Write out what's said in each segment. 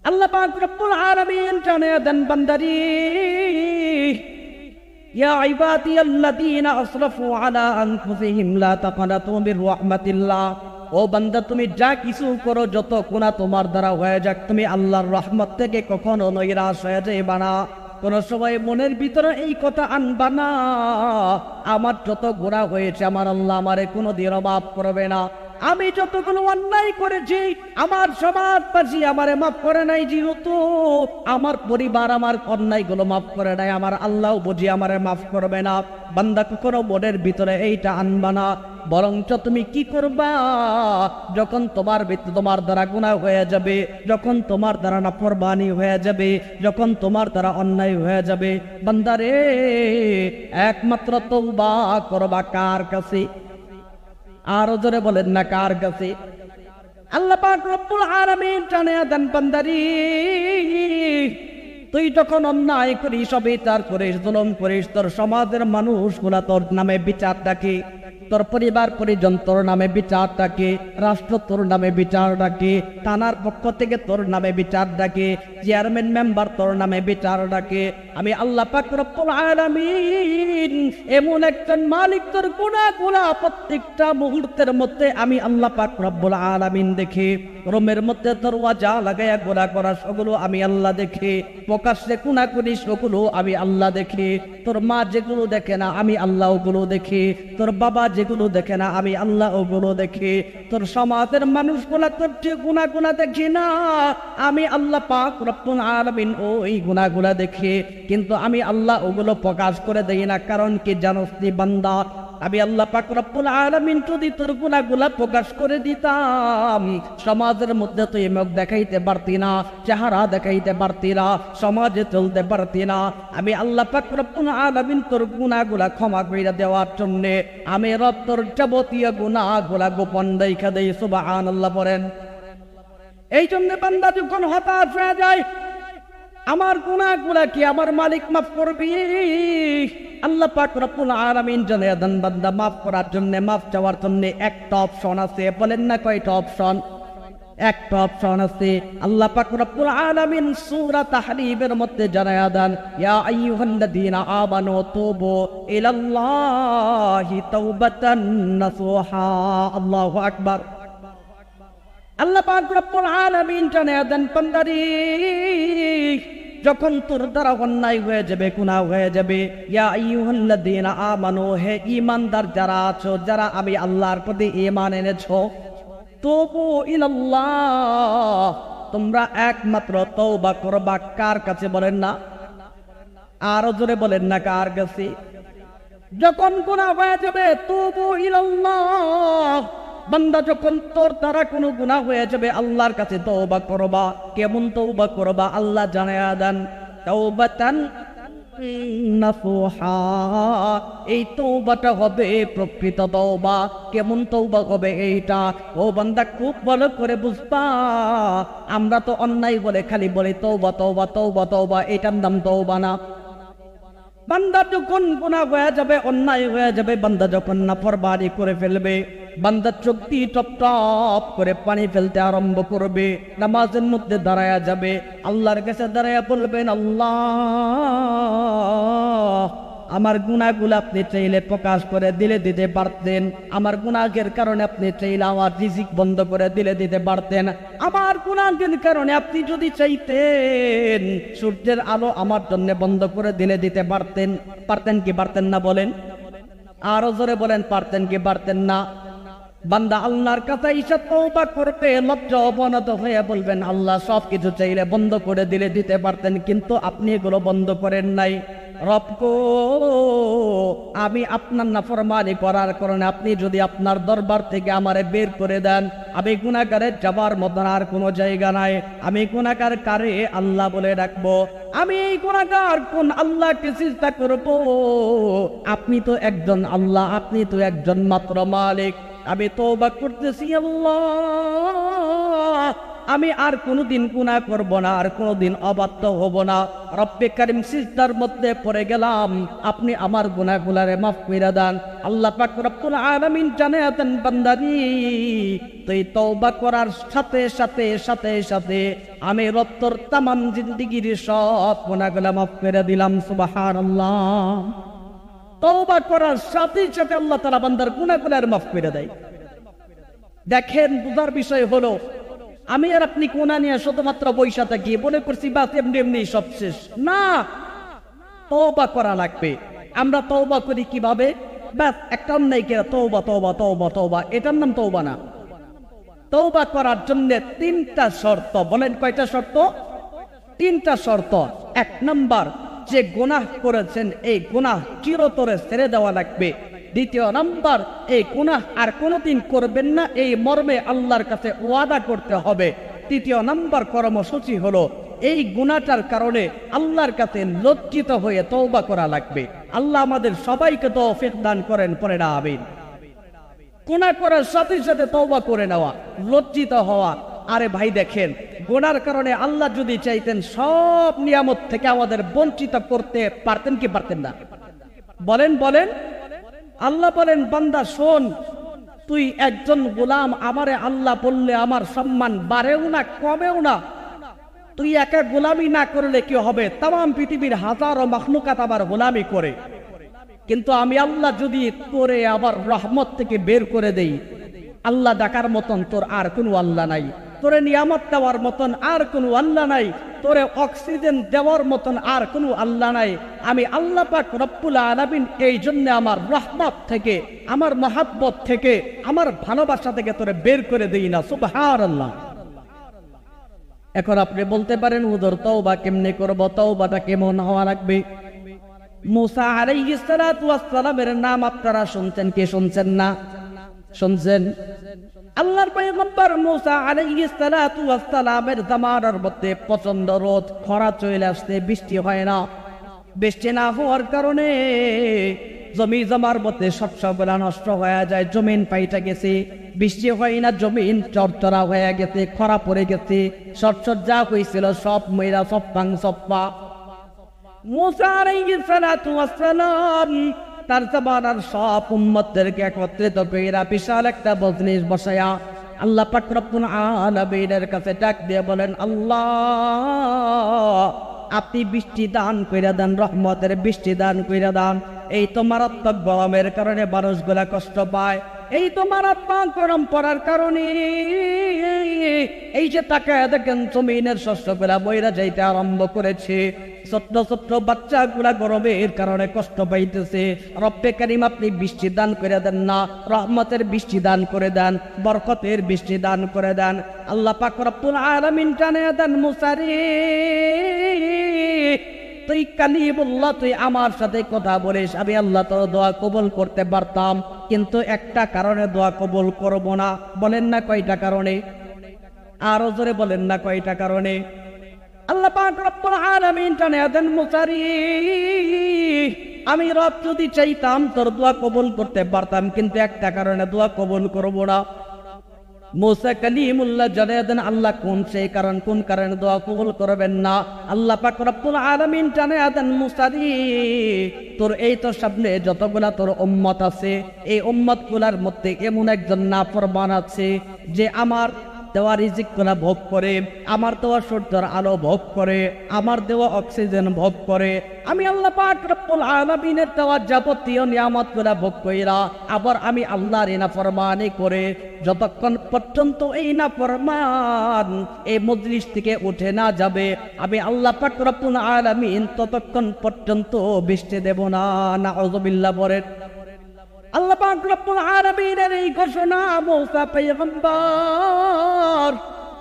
আল্লাহ পাক রব্বুল আলামিন জানিয়ে দেন বান্দারি, ইয়া ইবাদিয়াল্লাযীনা আসরাফু আলা আনফুসিহিম লা তাকনাতু মির রাহমাতিল্লাহ। ও বান্দা, তুমি যা কিছু করো, যত গুনাহ তোমার দ্বারা হয়ে যাক, তুমি আল্লাহর রহমত থেকে কখনো নৈরাশ হয়ে যাইবা না। কোন সময় মনের ভিতরে এই কথা আনবা না, আমার যত গুনাহ হয়েছে আমার আল্লাহ আমারে কোনোদিনও মাফ করবে না। আমি যতগুলো অন্যায় করেছি আমার সমাজবাসী আমারে মাফ করে নাই, যেহেতু আমার পরিবার আমার অন্যায়গুলো মাফ করে নাই, আমার আল্লাহ বুঝি আমারে মাফ করবে না। বান্দা, কখনো মনের ভিতরে এইটা আনবা না, বরঞ্চ তুমি কি করবা, যখন তোমার দ্বারা গুনাহ হয়ে যাবে, যখন তোমার দ্বারা নাফরমানি হয়ে যাবে, যখন তোমার দ্বারা অন্যায় হয়ে যাবে, বান্দারে একমাত্র তওবা করবা কার কাছে? আরো জোরে বলেন না, কার কাছে? আল্লাহ পাক রব্বুল আলামিন জানিয়ে দেন বান্দারি, তুই যখন অন্যায় করিস, অবিচার করিস, জুলুম করিস, তোর সমাজের মানুষগুলা তোর নামে বিচার ডাকে, তোর পরিবার পরিজন তোর নামে বিচার ডাকে, রাষ্ট্র তোর নামে বিচার ডাকে, থানার পক্ষ থেকে তোর নামে বিচার ডাকে, চেয়ারম্যান মেম্বার তোর নামে বিচার ডাকে। আমি আল্লাহ পাক রব্বুল আলামিন এমন একজন মালিক, তোর গুনাহগুলা প্রত্যেকটা মুহূর্তের মধ্যে আমি আল্লাহ পাক রব্বুল আলামিন দেখে। রুমের মধ্যে দরওয়াজা লাগায়া গুনাহ করা সেগুলো আমি আল্লাহ দেখে, প্রকাশ্যে গুনাহ করিস ওগুলো আমি আল্লাহ দেখে, তোর মা যেগুলো দেখে না আমি আল্লাহ ওগুলো দেখে, তোর বাবা যেগুলো দেখে না আমি আল্লাহ ওগুলো দেখে, তোর সমাজের মানুষগুলা তোর যে গুনাহগুলা দেখি না আমি আল্লাহ পাক রব্বুল আলামিন ওই গুনাহগুলা দেখে, কিন্তু আমি আল্লাহ ওগুলো প্রকাশ করে দেই না। কারণ কি জানোস নি বান্দা, আমি আল্লাহ পাক রব্বুল আলামিন যদি তোর গুনাহগুলা প্রকাশ করে দিতাম, সমাজের মধ্যে তুই মুখ দেখাইতে পারতি না, চেহারা দেখাইতে পারতি না, সমাজে চলতে পারতি না। আমি আল্লাহ পাক রব্বুল আলামিন তোর গুনাহগুলা ক্ষমা কইরা দেওয়ার জন্য আমি রব তোর যাবতীয় গুনাহগুলা গোপন রাইখা দেই। সুবহানাল্লাহ পড়েন। এই জন্য বান্দা যখন হতাশ হয়ে যায়, আমার গুনাহগুলা কি আমার মালিক মাফ করবে? আল্লাহ পাক রব্বুল আলামিন জানিয়ে দেন বান্দা, মাফ করার জন্য, মাফ চাওয়ার জন্য একটা অপশন আছে। বলেন না কয়টা অপশন? একটা অপশন আছে। আল্লাহ পাক রব্বুল আলামিন সূরা তাহরিমের মধ্যে জানিয়ে দেন, ইয়া আইয়ুহাল্লাযীনা আমানু তুবু ইলাল্লাহি তাওবাতান নাসুহা। আল্লাহু আকবার। আল্লাহ পাক রব্বুল আলামিন জানিয়ে দেন বান্দারে, যখন তোর দ্বারা অন্যায় হয়ে যাবে, গুনাহ হয়ে যাবে, ইয়া আইয়ুহাল্লাযীনা আমানু, হে ঈমানদার যারা আছো, যারা আমি আল্লাহর প্রতি ঈমান এনেছো, তুবু ইলাল্লাহ, তোমরা একমাত্র তওবা করবা কার কাছে? বলেন না, আরো জোরে বলেন না, কার কাছে? যখন গুনাহ হয়ে যাবে, তুবু ইলাল্লাহ, বান্দা যখন তোর দ্বারা কোনো গুনাহ হয়ে যাবে আল্লাহর কাছে তওবা করবা। কেমন তওবা করবা? আল্লাহ জানিয়ে দেন, তাওবাতান নাসুহা। এই তওবাটা হবে প্রকৃত তওবা। কেমন তওবা হবে এইটা? ও বান্দা খুব ভালো করে বুঝবা। আমরা তো অন্যায় বলে খালি বলি তওবা তওবা তওবা তওবা, এটার নাম তওবা না। বান্দা যখন গুনাহ হয়ে যাবে, অন্যায় হয়ে যাবে, বান্দা যখন নাফরমানি করে ফেলবে, বান্দা চোখ দিয়ে টপ টপ করে পানি ফেলতে আরম্ভ করবে, নামাজের মধ্যে দাঁড়ায়া যাবে, আল্লাহর কাছে দাঁড়ায়া বলবেন, আল্লাহ আমার গুনাহগুলো আপনি চাইলে প্রকাশ করে দিলে দিতে পারতেন, আমার গুনাহের কারণে আপনি চাইলে আমার রিজিক বন্ধ করে দিতে পারতেন, আমার গুনাহের কারণে আপনি যদি চাইতেন সূর্যের আলো আমার জন্য বন্ধ করে দিতে পারতেন। পারতেন কি পারতেন না? বলেন, আরো জোরে বলেন, পারতেন কি পারতেন না? বান্দা আল্লাহর কাছে এসে তওবা করবে, লজ্জা অবনত হয়ে বলবেন, আল্লাহ সব কিছু চাইলে বন্ধ করে দিতে পারতেন, কিন্তু আপনি এগুলো বন্ধ করেন নাই। রব গো, আমি আপনার নাফরমানি করার কারণে আপনি যদি আপনার দরবার থেকে আমারে বের করে দেন, আমি গুনাহগারের যাবার মতন আর কোনো জায়গা নাই। আমি গুনাহগার কারে আল্লাহ বলে রাখবো? আমি এই গুনাহগার কোন আল্লাহকে সিজদা করব? আপনি তো একজন আল্লাহ, আপনি তো একজন মাত্র মালিক। আমি তওবা করতেছি আল্লাহ, আমি আর কোনোদিন গুনাহ করব না, আর কোনোদিন অবাধ্য হব না। রব্বে কারীম সিজদার মধ্যে পড়ে গেলাম, আপনি আমার গুনাহগুলারে মাফ কইরা দেন। আল্লাহ পাক রব্বুল আলামিন জানায়া দেন, বান্দারি তুই তওবা করার সাথে সাথে সাথে সাথে আমি রব তোর তামাম জিন্দেগির সব গুনাহগুলা মাফ করে দিলাম। সুবহানাল্লাহ। তওবা করার সাথে সাথে আল্লাহ তাআলা বান্দার গুনাহগুলার মাফ করে দেয়। দেখেন, বুঝার বিষয় হলো, আমি আর আপনি গুনাহ নিয়ে শুধুমাত্র বৈশা থাকি, মনে করছি বাস এমনি এমনি সব শেষ। না, তওবা করা লাগবে। আমরা তওবা করি কিভাবে? বাস একটা অন্যায় করে তওবা তওবা তওবা তওবা, এটার নাম তওবা না। তওবা করার জন্য তিনটা শর্ত। বলেন কয়টা শর্ত? তিনটা শর্ত। এক নাম্বার, যে গুনাহ করেছেন এই গুনাহ চিরতরে ছেড়ে দেওয়া লাগবে। দ্বিতীয় নাম্বার, এই গুনাহ আর কোনোদিন করবেন না, এই মর্মে আল্লাহর কাছে ওয়াদা করতে হবে। তৃতীয় নাম্বার কর্মসূচি হলো, এই গুনাহটার কারণে আল্লাহর কাছে লজ্জিত হয়ে তওবা করা লাগবে। আল্লাহ আমাদের সবাইকে তৌফিক দান করেন, পড়ে না আমিন। গুনাহ করার সাথে সাথে তওবা করে নেওয়া, লজ্জিত হওয়া। আরে ভাই দেখেন, গুনার কারণে আল্লাহ যদি চাইতেন সব নিয়ামত থেকে আমাদের বঞ্চিত করতে পারতেন কি পারতেন না? বলেন বলেন। আল্লাহ বলেন, বান্দা শোন, তুই একজন গোলাম, আমারে আল্লাহ বললে আমার সম্মান বাড়েও না কমেও না। তুই একা গোলামি না করলে কি হবে? তাম পৃথিবীর হাজারো মাখলুকাত আবার গোলামি করে। কিন্তু আমি আল্লাহ যদি তোরে আবার রহমত থেকে বের করে দেই, আল্লাহ ডাকার মতন তোর আর কোনো আল্লাহ নাই, তোরে নিয়ামত দেওয়ার মতন আর কোনো আল্লাহ নাই, তোরে অক্সিজেন দেওয়ার মতন আর কোনো আল্লাহ নাই। আমি আল্লাহ পাক রব্বুল আলামিন এই জন্য আমার রহমত থেকে, আমার মহাব্বত থেকে, আমার ভালোবাসা থেকে তোরে বের করে দেই না। সুবহানাল্লাহ। এখন আপনি বলতে পারেন, হুজুর তওবা কেমনে করব? তওবাটা কেমন হওয়া লাগবে? মুসা আলাইহিস সালাতু ওয়াস সালামের নাম আপনারা শুনছেন কি শুনছেন না? শুনছেন? আল্লাহর পয়গম্বর মুসা আলাইহিস সালাতু ওয়াস সালামের জামানার মধ্যে প্রচন্ড রোদ, খরা চলে আসছে, বৃষ্টি হয় না। বৃষ্টি না হওয়ার কারণে জমি জমার মধ্যে শস্যগুলা নষ্ট হয়ে যায়, জমিন পাইটা গেছে। বৃষ্টি হয় না, জমিন চরচরা হয়ে গেছে, খরা পড়ে গেছে, শস্য যা হয়েছিল সব ময়রা, সব ভাঙ সপ্পা। মুসা আলাইহিস সালাতু ওয়াস সালাম তার জামানার সব উম্মতদেরকে একত্রিত কইরা বিশাল একটা মজলিস বসায়া আল্লাহ পাক রব্বুল আলামিনের কাছে ডাক দিয়ে বলেন, আল্লাহ আপনি বৃষ্টি দান কইরা দেন, রহমতের বৃষ্টি দান কইরা দেন। এই তো মারাত্মক গরমের কারণে মানুষগুলা কষ্ট পায়, এই তো মারাত্মক গরম পড়ার কারণে এই যে তাকায় দেখেন জমিনের শস্যগুলা বইরা যাইতে আরম্ভ করেছে। ছোট্ট ছোট্ট বাচ্চাগুলা গরমের কারণে কষ্ট পাইতেছে। রব্বে কারীম আপনি বৃষ্টি দান করে দেন না, রহমতের বৃষ্টি দান করে দেন, বরকতের বৃষ্টি দান করে দেন। আল্লাহ পাক রব্বুল আলামিন জানিয়ে দেন, মুসা রে তুই কালিমুল্লাহ, তুই আমার সাথে কথা বলিস, আমি আল্লাহ তোর দোয়া কবুল করতে পারতাম, কিন্তু একটা কারণে দোয়া কবুল করব না। বলেন না কয়টা কারণে? আরো জোরে বলেন না কয়টা কারণে? আল্লাহ পাক রব্বুল আলামিন জানিয়ে দেন, মুসা রে আমি রব যদি চাইতাম তোর দোয়া কবুল করতে পারতাম, কিন্তু একটা কারণে দোয়া কবুল করব না। মুসা কালিমুল্লাহ জানিয়ে দেন, আল্লাহ কোন সেই কারণ, কোন কারণে দোয়া কবুল করবেন না? আল্লাহ পাক রব্বুল আলামিন জানিয়ে দেন, মুসা রে তোর এই তো সামনে যতগুলা তোর উম্মত আছে, এই উম্মত গুলার মধ্যে এমন একজন নাফরমান আছে যে আমার দেওয়া রিজিক গুলা ভোগ করে, আমার দেওয়া সূর্যের আলো ভোগ করে, আমার দেওয়া অক্সিজেন ভোগ করে, আমি আল্লাহ পাক রব্বুল আলামিনের দেওয়া যাবতীয় নিয়ামত গুলা ভোগ কইরা আবার আমি আল্লাহর নাফরমানি করে যতক্ষণ পর্যন্ত এই নাফরমান এই মজলিস থেকে উঠে না যাবে, আমি আল্লাহ পাক রব্বুল আলামিন ততক্ষণ পর্যন্ত বৃষ্টি দেব না। নাউযুবিল্লাহ বলেন। আল্লাহ পাক রব্বুল আলামিনের এই ঘোষণা মুসা পয়গম্বর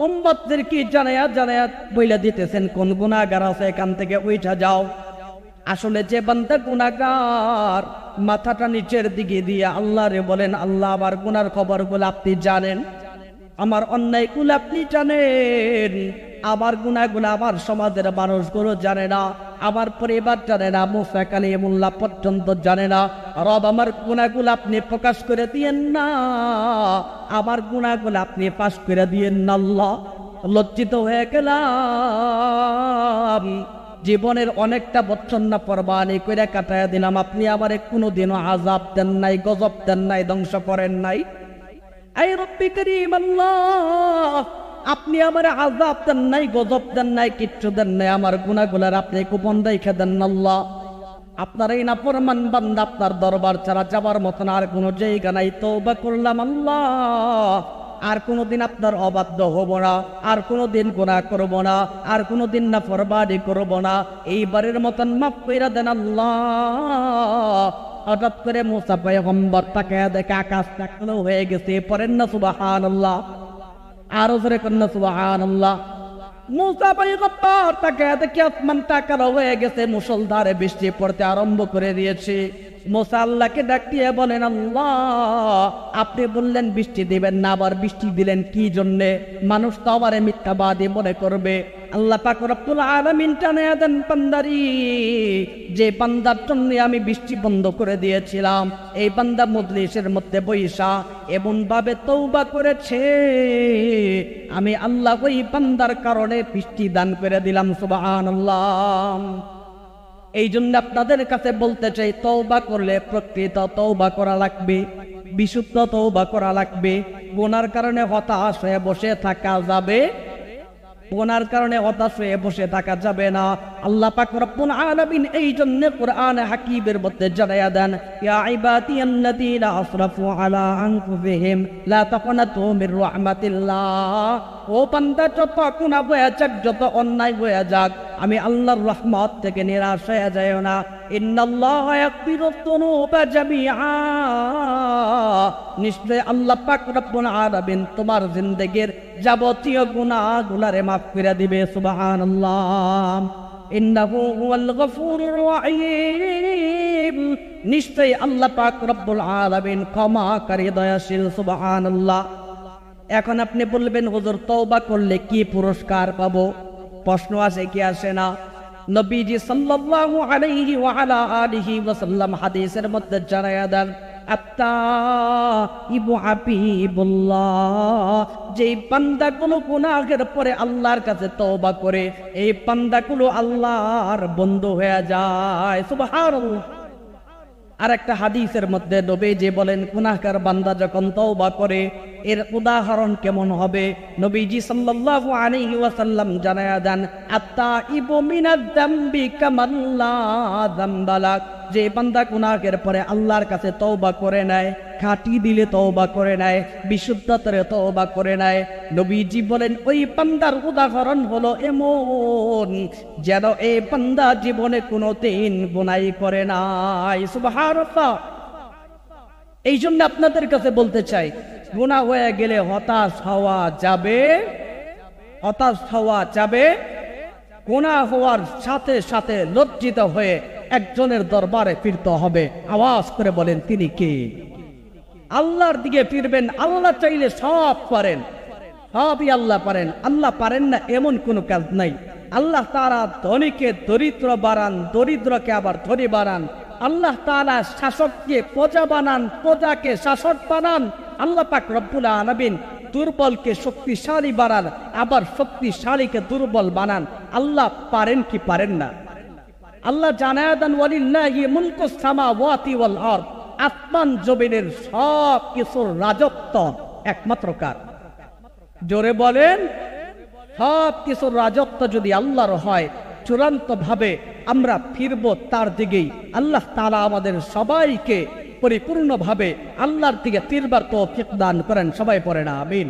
উম্মতদেরকে জানায়া জানায়া বইলা দিতেছেন, কোন গুনাহগার আছে এখান থেকে উঠা যাও। আসলে যে বান্দা গুনাহগার মাথাটা নিচের দিকে দিয়ে আল্লাহরে বলেন, আল্লাহ আমার গুনার খবরগুলো আপনি জানেন, আমার অন্যায়গুলো আপনি জানেন, আমার গুনাহগুলো আমার সমাজের মানুষগুলো জানে না, আমার পরিবার জানে না, মুসা কালিমুল্লাহ পর্যন্ত জানে না। রব আমার গুনাহগুলো আপনি প্রকাশ করে দিয়েন না, আমার গুনাহগুলো আপনি ফাঁস করে দিয়েন না। আল্লাহ লজ্জিত হয়ে গেলাম, জীবনের অনেকটা বছর না কোরবানি করে কাটায় দিলাম, আপনি আমারে কোনোদিনও আযাব দেন নাই, গজব দেন নাই, ধ্বংস করেন নাই। এই রব্বি করিম আল্লাহ, আপনি আমার আযাব দেন নাই, গজব দেন নাই, কিচ্ছু দেন নাই, আমার গুনাহগুলার আপনি গোপন রেখে দেন আল্লাহ। আপনার এই নাফরমান বান্দা আপনার দরবার ছাড়া যাবার মতন আর কোনো জায়গা নাই, তওবা করলাম আল্লাহ, আর কোনোদিন আপনার অবাধ্য হব না, আর কোনোদিন গুনাহ করব না, আর কোনোদিন নাফরমানি করব না, এইবারের মতন মাফ কইরা দেন আল্লাহ। হঠাৎ করে মুসা পয়গম্বর তাকায়া দেখে আকাশটা কালো হয়ে গেছে, পড়েন না সুবহানাল্লাহ, আরো জোরে করেন না সুবহানাল্লাহ। মুসা পয়গম্বর তাকায়া দেখে আসমানটা কালো হয়ে গেছে, মুষলধারে বৃষ্টি পড়তে আরম্ভ করে দিয়েছে। মুসা আল্লাহকে ডাক দিয়ে বলেন, আল্লাহ আপনি বললেন বৃষ্টি দিবেন না, আবার বৃষ্টি দিলেন কি জন্যে? মানুষ তো আমারে মিথ্যাবাদী মনে করবে। আল্লাহ পাক রব্বুল আলামিন টানে দেন বান্দারি, যে বান্দার জন্য আমি বৃষ্টি বন্ধ করে দিয়েছিলাম, এই বান্দা মজলিসের মধ্যে বৈশা এমন ভাবে তওবা করেছে, আমি আল্লাহ ওই বান্দার কারণে বৃষ্টি দান করে দিলাম। সুবহানাল্লাহ। এই জন্য আপনাদের কাছে বলতে চাই, তওবা করলে প্রকৃত তওবা করা লাগবে, বিশুদ্ধ তওবা করা লাগবে। গুনার কারণে হতাশ হয়ে বসে থাকা যাবে, গুনার কারণে হতাশ হয়ে বসে থাকা যাবে না। আল্লাহ পাক রব্বুল আলামিন এই জন্য কোরআন হাকিমের মধ্যে জানায়া দেন, ইয়া ইবাদিয়াল্লাযীনা আসরাফু আলা আনফুসিহিম লা তাকনাতু মির রাহমাতিল্লাহ। ও বান্দা, যত গুনাহ হয়ে যাক, যত অন্যায় হয়ে যাক, আমি আল্লাহর রহমত থেকে নিরাশ হয়ে যাও না। ইন্নাল্লাহা ইয়াগফিরুয যুনুবা জামিআ, নিশ্চয় আল্লাহ পাক রব্বুল আলামিন তোমার জিন্দেগীর যাবতীয় গুনাহগুলোরে মাফ করে দিবে। সুবহানাল্লাহ। ইন্নাহু হুয়াল গফুরুর রহিম, নিশ্চয় আল্লাহ পাক রব্বুল আলামিন ক্ষমাকারী, দয়াশীল। সুবহানাল্লাহ। এখন আপনি বলবেন, হুজুর তওবা করলে কি পুরস্কার পাবো? প্রশ্ন আসে কি আসে না? নবীজি সাল্লাল্লাহু আলাইহি ওয়া আলা আলিহি ওয়াসাল্লাম হাদিসের মধ্যে জানায়া দেন, আত্তাইবু হাবিবুল্লাহ, যেই বান্দাগুলো গুনাহের পরে আল্লাহর কাছে তওবা করে, এই বান্দাগুলো আল্লাহর বন্ধু হয়ে যায়। সুবহানাল্লাহ। আর একটা হাদিসের মধ্যে নবীজি বলেন, গুনাহগার বান্দা যখন তওবা করে, এর উদাহরণ কেমন হবে? নবীজি সাল্লাল্লাহু আলাইহি ওয়াসাল্লাম জানায়া দেন, আত্তাইবু মিনাজ যামবি কামাল্লা যামবা লাক, যে বান্দা গুনাহের পরে আল্লাহর কাছে তওবা করে নেয়, খাঁটি দিলে তওবা করে নেয়, বিশুদ্ধতারে তওবা করে নেয়, নবীজি বলেন ওই বান্দার উদাহরণ হলো এমন যেন এই বান্দা জীবনে কোনোদিন গুনাহ করে নাই। সুবহানাল্লাহ। এই জন্য আপনাদের কাছে বলতে চাই, গুনাহ হয়ে গেলে হতাশ হওয়া যাবে, হতাশ হওয়া যাবে। গুনাহ হওয়ার সাথে সাথে লজ্জিত হয়ে একজনের দরবারে ফিরতে হবে। আওয়াজ করে বলেন, তিনি কে? আল্লাহর দিকে ফিরবেন। আল্লাহ চাইলে সব পারেন, সবই আল্লাহ পারেন। আল্লাহ পারেন না এমন কোনো কাজ নাই। আল্লাহ তাআলা ধনীকে দরিদ্র বানান, দরিদ্রকে আবার ধনী বানান। আল্লাহ তাআলা শাসককে প্রজা বানান, প্রজাকে শাসক বানান। আল্লাহ পাক রব্বুল আলামিন দুর্বলকে শক্তিশালী বানান, আবার শক্তিশালীকে দুর্বল বানান। আল্লাহ পারেন কি পারেন না? আল্লাহ জানায়া দেন, ওয়ালিল্লাহি মুলকুস সামাওয়াতি ওয়াল আরদ, আসমান জমিনের সব কিছুর রাজত্ব একমাত্র কার? জোরে বলেন। সব কিছুর রাজত্ব যদি আল্লাহর হয়, চূড়ান্ত ভাবে আমরা ফিরবো তার দিকেই। আল্লাহ তাআলা আমাদের সবাইকে পরিপূর্ণভাবে আল্লাহর দিকে ফিরবার তৌফিক দান করেন। সবাই পড়েন আমিন।